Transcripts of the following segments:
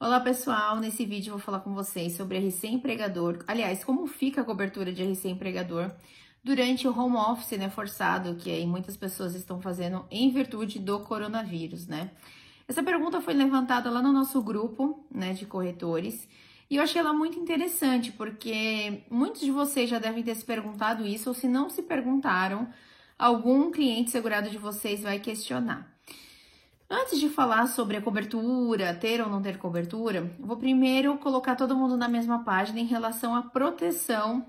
Olá pessoal, nesse vídeo eu vou falar com vocês sobre RC Empregador, aliás, como fica a cobertura de RC Empregador durante o home office, né, forçado, que aí muitas pessoas estão fazendo em virtude do coronavírus, né? Essa pergunta foi levantada lá no nosso grupo, né, de corretores, e eu achei ela muito interessante, porque muitos de vocês já devem ter se perguntado isso, ou se não se perguntaram, algum cliente segurado de vocês vai questionar. Antes de falar sobre a cobertura, ter ou não ter cobertura, vou primeiro colocar todo mundo na mesma página em relação à proteção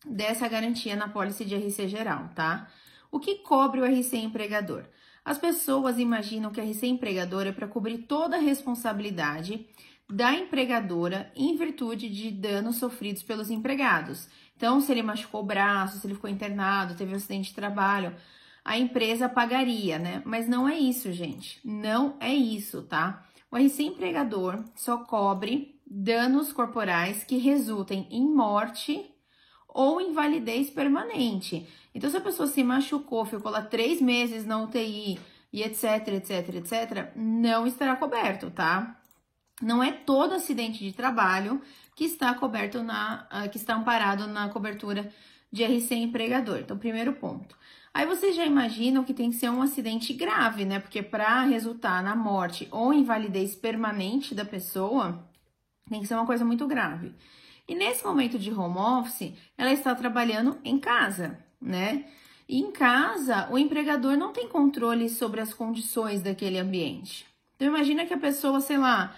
dessa garantia na pólice de RC geral, tá? O que cobre o RC empregador? As pessoas imaginam que a RC empregador é para cobrir toda a responsabilidade da empregadora em virtude de danos sofridos pelos empregados. Então, se ele machucou o braço, se ele ficou internado, teve um acidente de trabalho, a empresa pagaria, né? Mas não é isso, gente. Não é isso, tá? O RC empregador só cobre danos corporais que resultem em morte ou invalidez permanente. Então, se a pessoa se machucou, ficou lá 3 meses na UTI e etc, não estará coberto, tá? Não é todo acidente de trabalho que está coberto que está amparado na cobertura de RC empregador. Então, primeiro ponto. Aí vocês já imaginam que tem que ser um acidente grave, né? Porque para resultar na morte ou invalidez permanente da pessoa, tem que ser uma coisa muito grave. E nesse momento de home office, ela está trabalhando em casa, né? E em casa, o empregador não tem controle sobre as condições daquele ambiente. Então, imagina que a pessoa, sei lá,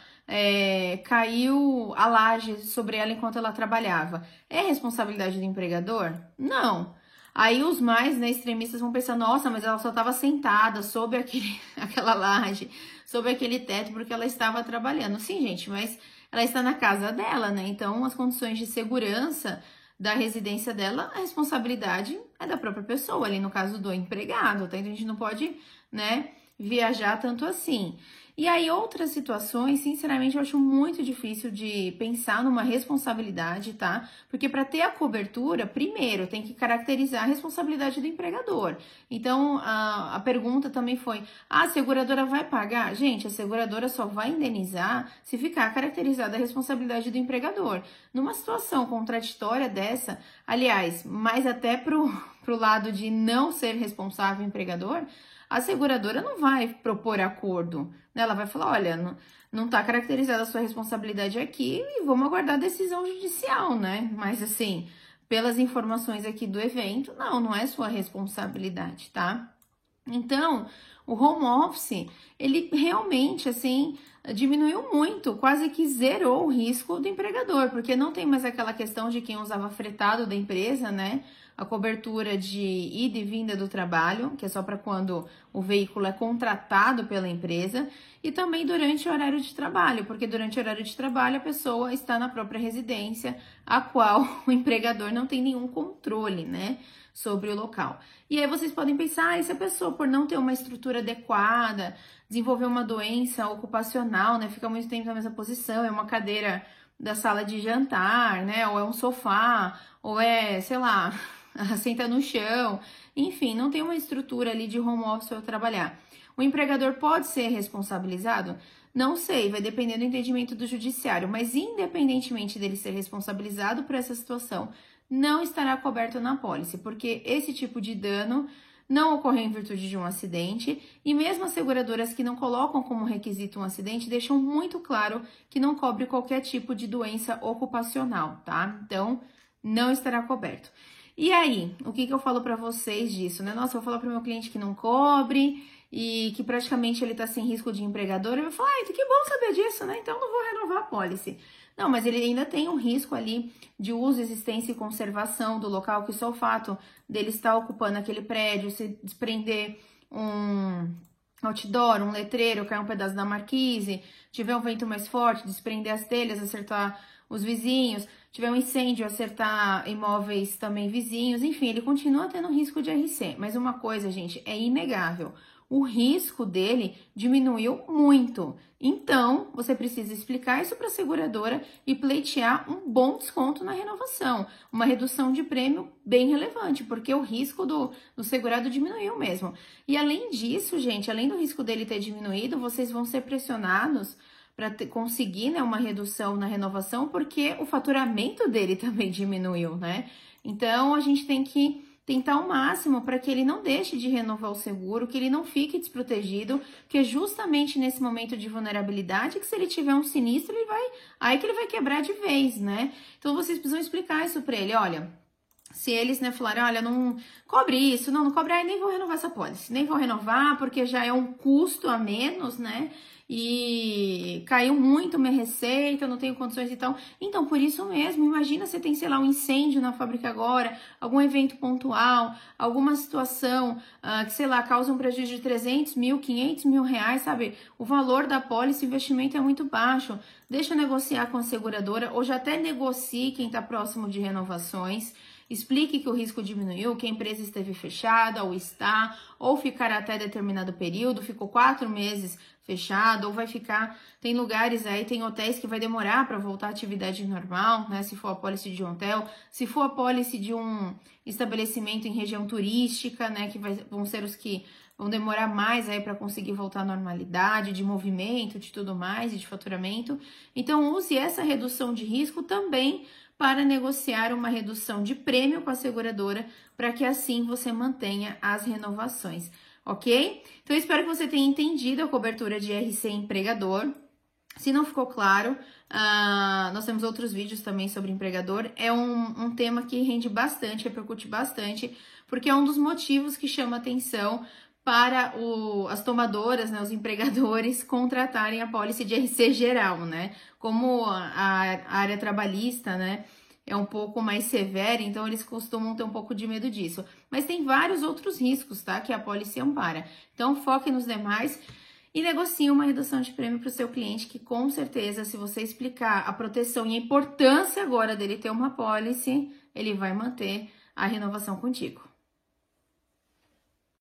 caiu a laje sobre ela enquanto ela trabalhava. É responsabilidade do empregador? Não. Aí os mais, né, extremistas vão pensar, nossa, mas ela só estava sentada sob aquela laje, sob aquele teto, porque ela estava trabalhando. Sim, gente, mas ela está na casa dela, né? Então, as condições de segurança da residência dela, a responsabilidade é da própria pessoa, ali no caso do empregado, tá? Então, a gente não pode, né, viajar tanto assim. E aí, outras situações, sinceramente, eu acho muito difícil de pensar numa responsabilidade, tá? Porque para ter a cobertura, primeiro, tem que caracterizar a responsabilidade do empregador. Então, a pergunta também foi, a seguradora vai pagar? Gente, a seguradora só vai indenizar se ficar caracterizada a responsabilidade do empregador. Numa situação contraditória dessa, aliás, mais até pro lado de não ser responsável empregador, a seguradora não vai propor acordo, né? Ela vai falar, olha, não está caracterizada a sua responsabilidade aqui e vamos aguardar a decisão judicial, né? Mas assim, pelas informações aqui do evento, não é sua responsabilidade, tá? Então, o home office, ele realmente, assim, diminuiu muito, quase que zerou o risco do empregador, porque não tem mais aquela questão de quem usava fretado da empresa, né? A cobertura de ida e vinda do trabalho, que é só para quando o veículo é contratado pela empresa, e também durante o horário de trabalho, porque durante o horário de trabalho a pessoa está na própria residência, a qual o empregador não tem nenhum controle, né, sobre o local. E aí vocês podem pensar, e se a pessoa, por não ter uma estrutura adequada, desenvolver uma doença ocupacional, né, fica muito tempo na mesma posição, é uma cadeira da sala de jantar, né, ou é um sofá, ou é, sei lá, senta no chão, enfim, não tem uma estrutura ali de home office para trabalhar. O empregador pode ser responsabilizado? Não sei, vai depender do entendimento do judiciário, mas independentemente dele ser responsabilizado por essa situação, não estará coberto na pólice, porque esse tipo de dano não ocorreu em virtude de um acidente, e mesmo as seguradoras que não colocam como requisito um acidente deixam muito claro que não cobre qualquer tipo de doença ocupacional, tá? Então, não estará coberto. E aí, o que eu falo para vocês disso, né? Nossa, eu vou falar para o meu cliente que não cobre e que praticamente ele tá sem risco de empregador, ele vai falar, ai, que bom saber disso, né? Então, não vou renovar a pólice. Não, mas ele ainda tem um risco ali de uso, existência e conservação do local, que só o fato dele estar ocupando aquele prédio, se desprender um outdoor, um letreiro, cair um pedaço da marquise, tiver um vento mais forte, desprender as telhas, acertar os vizinhos, tiver um incêndio, acertar imóveis também vizinhos, enfim, ele continua tendo risco de RC. Mas uma coisa, gente, é inegável. O risco dele diminuiu muito. Então, você precisa explicar isso para a seguradora e pleitear um bom desconto na renovação. Uma redução de prêmio bem relevante, porque o risco do segurado diminuiu mesmo. E além disso, gente, além do risco dele ter diminuído, vocês vão ser pressionados para conseguir, né, uma redução na renovação, porque o faturamento dele também diminuiu, né? Então, a gente tem que tentar ao máximo para que ele não deixe de renovar o seguro, que ele não fique desprotegido, porque é justamente nesse momento de vulnerabilidade que se ele tiver um sinistro, aí que ele vai quebrar de vez, né? Então, vocês precisam explicar isso para ele, olha... Se eles, né, falarem, olha, não cobre isso, não cobre, aí nem vou renovar essa pólice, nem vou renovar, porque já é um custo a menos, né, e caiu muito minha receita, não tenho condições e tal. Então, por isso mesmo, imagina você tem, sei lá, um incêndio na fábrica agora, algum evento pontual, alguma situação que, sei lá, causa um prejuízo de 300 mil, 500 mil reais, sabe? O valor da pólice, o investimento é muito baixo. Deixa eu negociar com a seguradora, ou já até negocie quem está próximo de renovações. Explique que o risco diminuiu, que a empresa esteve fechada, ou está, ou ficará até determinado período, ficou 4 meses fechado, ou vai ficar... Tem lugares aí, tem hotéis que vai demorar para voltar à atividade normal, né? Se for a pólice de um hotel, se for a pólice de um estabelecimento em região turística, né? Que vão ser os que vão demorar mais aí para conseguir voltar à normalidade, de movimento, de tudo mais, e de faturamento. Então, use essa redução de risco também para negociar uma redução de prêmio com a seguradora, para que assim você mantenha as renovações, ok? Então, eu espero que você tenha entendido a cobertura de RC empregador. Se não ficou claro, nós temos outros vídeos também sobre empregador. É um tema que rende bastante, repercute bastante, porque é um dos motivos que chama atenção para as tomadoras, né, os empregadores, contratarem a pólice de RC geral, né? Como a área trabalhista, né, é um pouco mais severa, então eles costumam ter um pouco de medo disso. Mas tem vários outros riscos, tá, que a pólice ampara. Então, foque nos demais e negocie uma redução de prêmio para o seu cliente, que com certeza, se você explicar a proteção e a importância agora dele ter uma pólice, ele vai manter a renovação contigo.